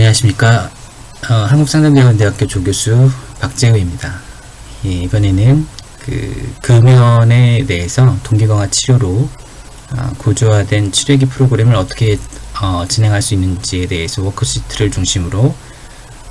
안녕하십니까. 한국상담대학교 조교수 박재우입니다. 이번에는 금연에 대해서 동기강화 치료로 구조화된 치료기 프로그램을 어떻게 진행할 수 있는지에 대해서 워크시트를 중심으로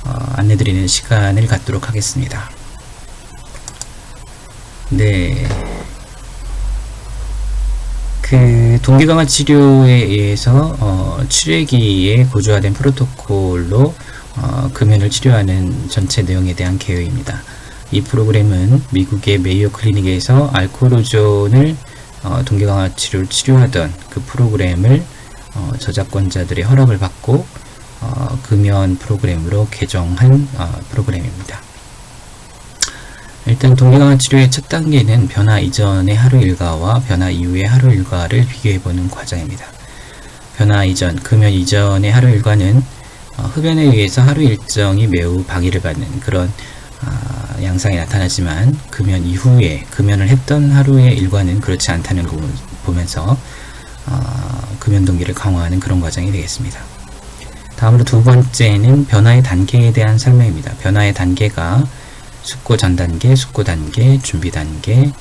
안내드리는 시간을 갖도록 하겠습니다. 네. 동기강화 치료에 의해서 치료기에 구조화된 프로토콜로 금연을 치료하는 전체 내용에 대한 개요입니다. 이 프로그램은 미국의 메이오 클리닉에서 알코올존을 동기강화 치료를 치료하던 그 프로그램을 저작권자들의 허락을 받고 금연 프로그램으로 개정한 프로그램입니다. 일단 동기강화 치료의 첫 단계는 변화 이전의 하루 일과와 변화 이후의 하루 일과를 비교해보는 과정입니다. 변화 이전, 금연 이전의 하루 일과는 흡연에 의해서 하루 일정이 매우 방해를 받는 그런 양상이 나타나지만 금연 이후에 금연을 했던 하루의 일과는 그렇지 않다는 걸 보면서 금연 동기를 강화하는 그런 과정이 되겠습니다. 다음으로 두 번째는 변화의 단계에 대한 설명입니다. 변화의 단계가 숙고 전 단계, 숙고 단계, 준비 단계,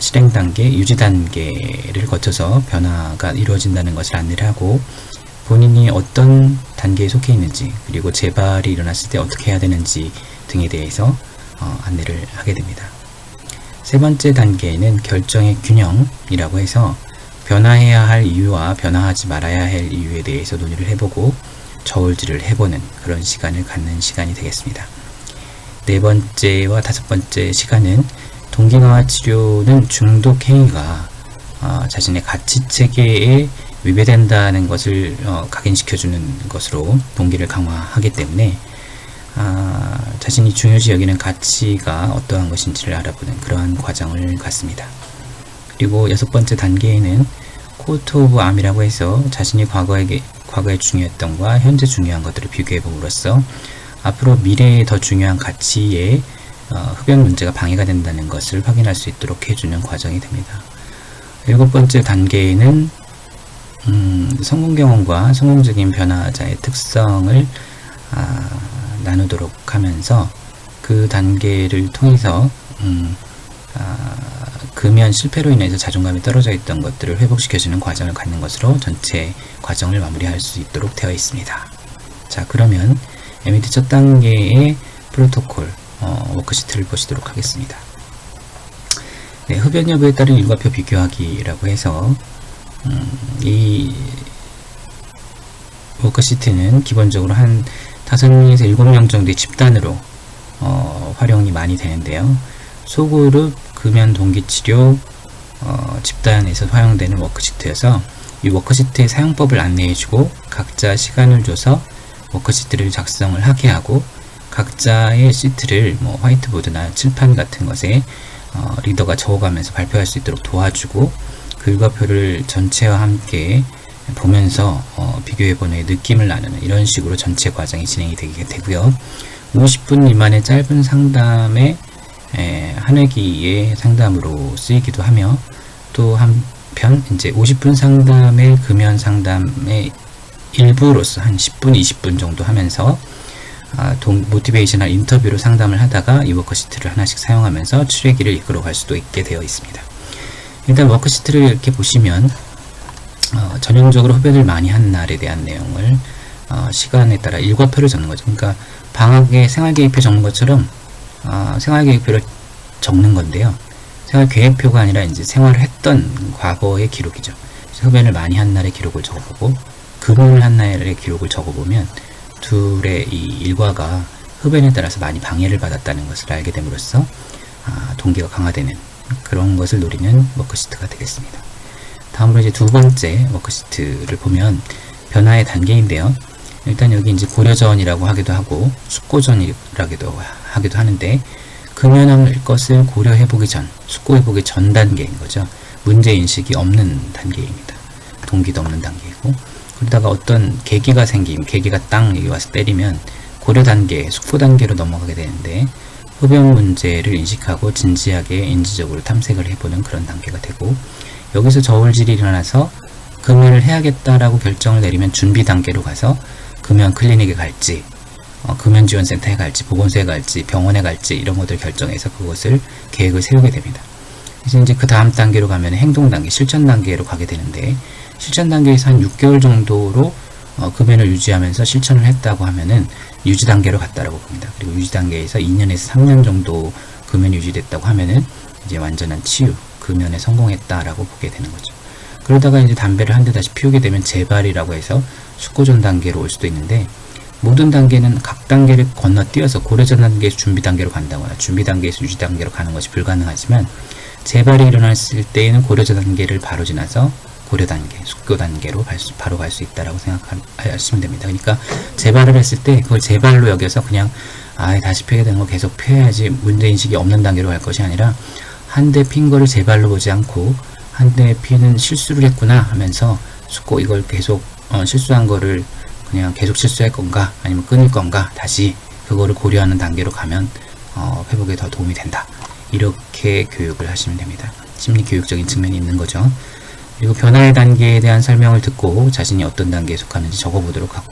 실행 단계, 유지 단계를 거쳐서 변화가 이루어진다는 것을 안내를 하고 본인이 어떤 단계에 속해 있는지 그리고 재발이 일어났을 때 어떻게 해야 되는지 등에 대해서 안내를 하게 됩니다. 세 번째 단계는 결정의 균형이라고 해서 변화해야 할 이유와 변화하지 말아야 할 이유에 대해서 논의를 해보고 저울질을 해보는 그런 시간을 갖는 시간이 되겠습니다. 네 번째와 다섯 번째 시간은 동기강화 치료는 중독 행위가 자신의 가치 체계에 위배된다는 것을 각인시켜주는 것으로 동기를 강화하기 때문에 자신이 중요시 여기는 가치가 어떠한 것인지를 알아보는 그러한 과정을 갖습니다. 그리고 여섯 번째 단계에는 코트 오브 암이라고 해서 자신이 과거에 중요했던 것과 현재 중요한 것들을 비교해 봄으로써 앞으로 미래에 더 중요한 가치에 흡연 문제가 방해가 된다는 것을 확인할 수 있도록 해주는 과정이 됩니다. 일곱 번째 단계에는 성공 경험과 성공적인 변화자의 특성을 나누도록 하면서 그 단계를 통해서 금연 실패로 인해서 자존감이 떨어져 있던 것들을 회복시켜주는 과정을 갖는 것으로 전체 과정을 마무리할 수 있도록 되어 있습니다. 자, 그러면 MET 첫 단계의 프로토콜 워크시트를 보시도록 하겠습니다. 네, 흡연 여부에 따른 일과표 비교하기라고 해서 이 워크시트는 기본적으로 한 5명에서 7명 정도의 집단으로 활용이 많이 되는데요. 소그룹 금연 동기치료 집단에서 활용되는 워크시트여서 이 워크시트의 사용법을 안내해주고 각자 시간을 줘서 워크시트를 작성을 하게 하고 각자의 시트를 화이트보드나 칠판 같은 것에 리더가 적어가면서 발표할 수 있도록 도와주고 그 일과표를 전체와 함께 보면서 비교해보는 느낌을 나누는 이런 식으로 전체 과정이 진행이 되게 되고요. 50분 미만의 짧은 상담에 한 회기의 상담으로 쓰이기도 하며 또 한편 이제 50분 상담의 금연 상담의 일부로서 한 10분, 20분 정도 하면서 모티베이셔널 인터뷰로 상담을 하다가 이 워크시트를 하나씩 사용하면서 치료기를 이끌어갈 수도 있게 되어 있습니다. 일단 워크시트를 이렇게 보시면 전형적으로 흡연을 많이 한 날에 대한 내용을 시간에 따라 일과표를 적는 거죠. 그러니까 방학에 생활계획표 적는 것처럼 생활계획표를 적는 건데요. 생활계획표가 아니라 이제 생활을 했던 과거의 기록이죠. 흡연을 많이 한 날의 기록을 적어보고 금연을 한 날의 기록을 적어보면 둘의 이 일과가 흡연에 따라서 많이 방해를 받았다는 것을 알게 됨으로써 동기가 강화되는 그런 것을 노리는 워크시트가 되겠습니다. 다음으로 이제 두 번째 워크시트를 보면 변화의 단계인데요. 일단 여기 이제 고려전이라고 하기도 하고 숙고전이라기도 하기도 하는데 금연할 것을 고려해보기 전, 숙고해보기 전 단계인 거죠. 문제인식이 없는 단계입니다. 동기도 없는 단계이고 그러다가 어떤 계기가 계기가 딱 여기 와서 때리면 고려 단계, 숙고 단계로 넘어가게 되는데 흡연 문제를 인식하고 진지하게 인지적으로 탐색을 해보는 그런 단계가 되고 여기서 저울질이 일어나서 금연을 해야겠다라고 결정을 내리면 준비 단계로 가서 금연 클리닉에 갈지, 금연지원센터에 갈지, 보건소에 갈지, 병원에 갈지 이런 것들 결정해서 그것을 계획을 세우게 됩니다. 그래서 이제 그 다음 단계로 가면 행동 단계, 실천 단계로 가게 되는데, 실천 단계에서 한 6개월 정도로 금연을 유지하면서 실천을 했다고 하면은 유지 단계로 갔다라고 봅니다. 그리고 유지 단계에서 2년에서 3년 정도 금연이 유지됐다고 하면은 이제 완전한 치유, 금연에 성공했다라고 보게 되는 거죠. 그러다가 이제 담배를 한 대 다시 피우게 되면 재발이라고 해서 숙고전 단계로 올 수도 있는데, 모든 단계는 각 단계를 건너뛰어서 고려전 단계에서 준비 단계로 간다거나 준비 단계에서 유지 단계로 가는 것이 불가능하지만, 재발이 일어났을 때에는 고려전 단계를 바로 지나서 고려 단계, 숙고 단계로 바로 갈 수 있다라고 생각하시면 됩니다. 그러니까 재발을 했을 때 그걸 재발로 여겨서 그냥 다시 피게 되는 거 계속 피해야지 문제인식이 없는 단계로 갈 것이 아니라, 한 대 핀 거를 재발로 보지 않고 한 대 피는 실수를 했구나 하면서 숙고, 이걸 계속 실수한 거를 그냥 계속 실수할 건가 아니면 끊을 건가, 다시 그거를 고려하는 단계로 가면 회복에 더 도움이 된다. 이렇게 교육을 하시면 됩니다. 심리 교육적인 측면이 있는 거죠. 그리고 변화의 단계에 대한 설명을 듣고 자신이 어떤 단계에 속하는지 적어보도록 하고,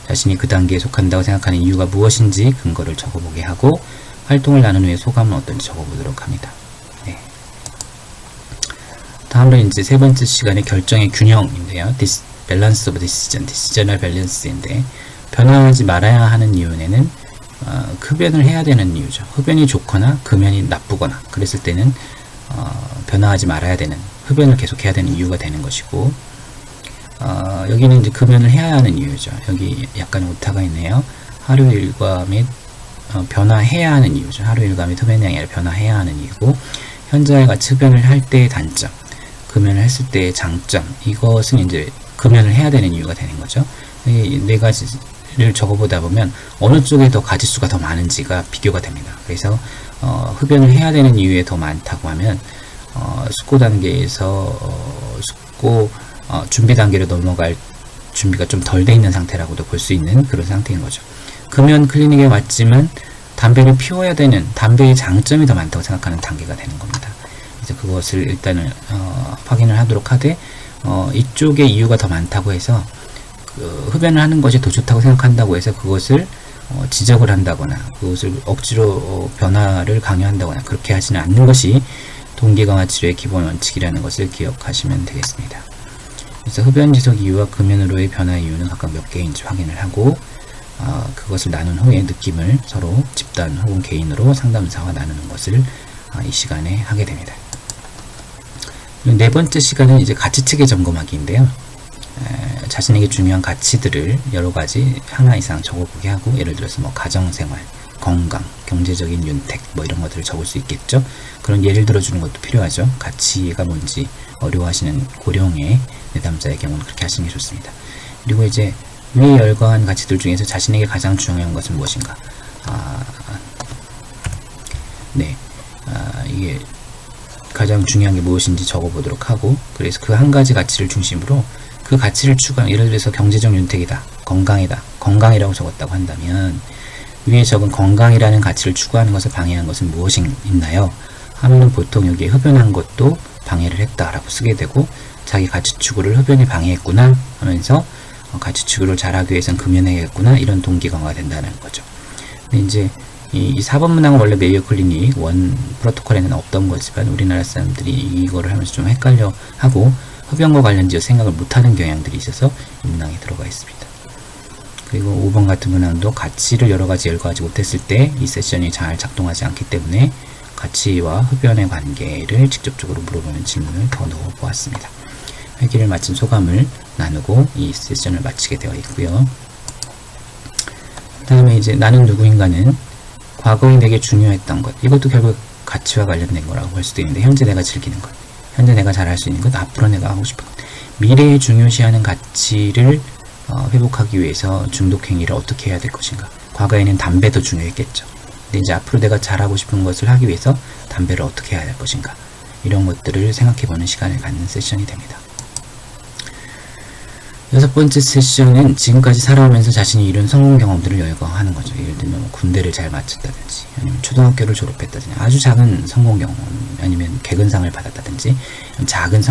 자신이 그 단계에 속한다고 생각하는 이유가 무엇인지 근거를 적어보게 하고, 활동을 나눈 후에 소감은 어떤지 적어보도록 합니다. 네. 다음으로 이제 세 번째 시간에 결정의 균형인데요. 밸런스 오브 디시저널 밸런스인데, 변화하지 말아야 하는 이유에는 흡연을 해야 되는 이유죠. 흡연이 좋거나 금연이 나쁘거나 그랬을 때는 변화하지 말아야 되는, 흡연을 계속해야 되는 이유가 되는 것이고, 여기는 이제 금연을 해야 하는 이유죠. 여기 약간 오타가 있네요. 하루 일과 및 변화해야 하는 이유죠. 하루 일과 및 흡연이 아니라 변화해야 하는 이유고, 현자와 같이 흡연을 할 때의 단점, 금연을 했을 때의 장점, 이것은 이제 금연을 해야 되는 이유가 되는 거죠. 이 네 가지를 적어보다 보면 어느 쪽에 더 가지수가 더 많은지가 비교가 됩니다. 그래서 흡연을 해야 되는 이유에 더 많다고 하면 숙고 단계에서 숙고 준비 단계로 넘어갈 준비가 좀 덜 돼 있는 상태라고도 볼 수 있는 그런 상태인 거죠. 금연 클리닉에 왔지만 담배를 피워야 되는, 담배의 장점이 더 많다고 생각하는 단계가 되는 겁니다. 그래서 그것을 일단은 확인을 하도록 하되, 이쪽에 이유가 더 많다고 해서 흡연을 하는 것이 더 좋다고 생각한다고 해서 그것을 지적을 한다거나 그것을 억지로 변화를 강요한다거나 그렇게 하지는 않는 것이 동기 강화 치료의 기본 원칙이라는 것을 기억하시면 되겠습니다. 그래서 흡연 지속 이유와 금연으로의 변화 이유는 각각 몇 개인지 확인을 하고, 그것을 나눈 후에 느낌을 서로 집단 혹은 개인으로 상담사와 나누는 것을 이 시간에 하게 됩니다. 네 번째 시간은 이제 가치체계 점검하기인데요. 자신에게 중요한 가치들을 여러 가지 하나 이상 적어보게 하고, 예를 들어서 뭐 가정생활, 건강, 경제적인 윤택 이런 것들을 적을 수 있겠죠. 그런 예를 들어주는 것도 필요하죠. 가치가 뭔지 어려워하시는 고령의 내담자의 경우는 그렇게 하시는 게 좋습니다. 그리고 이제 위에 열거한 가치들 중에서 자신에게 가장 중요한 것은 무엇인가? 이게 가장 중요한 게 무엇인지 적어보도록 하고, 그래서 그 한 가지 가치를 중심으로 그 가치를 추구하는, 예를 들어서 경제적 윤택이다, 건강이다, 건강이라고 적었다고 한다면 위에 적은 건강이라는 가치를 추구하는 것을 방해한 것은 무엇이 있나요? 하면은 보통 여기에 흡연한 것도 방해를 했다라고 쓰게 되고, 자기 가치 추구를 흡연이 방해했구나 하면서 가치 추구를 잘하기 위해서는 금연해야겠구나, 이런 동기 강화가 된다는 거죠. 근데 이제 이 4번 문항은 원래 메이오 클리닉 원 프로토콜에는 없던 거지만 우리나라 사람들이 이거를 하면서 좀 헷갈려 하고 흡연과 관련지어 생각을 못하는 경향들이 있어서 이 문항에 들어가 있습니다. 그리고 5번 같은 문항도 가치를 여러 가지 열거하지 못했을 때 이 세션이 잘 작동하지 않기 때문에 가치와 흡연의 관계를 직접적으로 물어보는 질문을 더 넣어 보았습니다. 회기를 마친 소감을 나누고 이 세션을 마치게 되어 있고요. 그 다음에 이제 나는 누구인가는 과거에 내게 중요했던 것, 이것도 결국 가치와 관련된 거라고 볼 수도 있는데, 현재 내가 즐기는 것, 현재 내가 잘할 수 있는 것, 앞으로 내가 하고 싶은 것, 미래에 중요시하는 가치를 회복하기 위해서 중독행위를 어떻게 해야 될 것인가. 과거에는 담배도 중요했겠죠. 근데 이제 앞으로 내가 잘하고 싶은 것을 하기 위해서 담배를 어떻게 해야 될 것인가, 이런 것들을 생각해보는 시간을 갖는 세션이 됩니다. 여섯 번째 세션은 지금까지 살아오면서 자신이 이룬 성공 경험들을 열거하는 거죠. 예를 들면 뭐 군대를 잘 마쳤다든지, 아니면 초등학교를 졸업했다든지, 아주 작은 성공 경험, 아니면 개근상을 받았다든지, 작은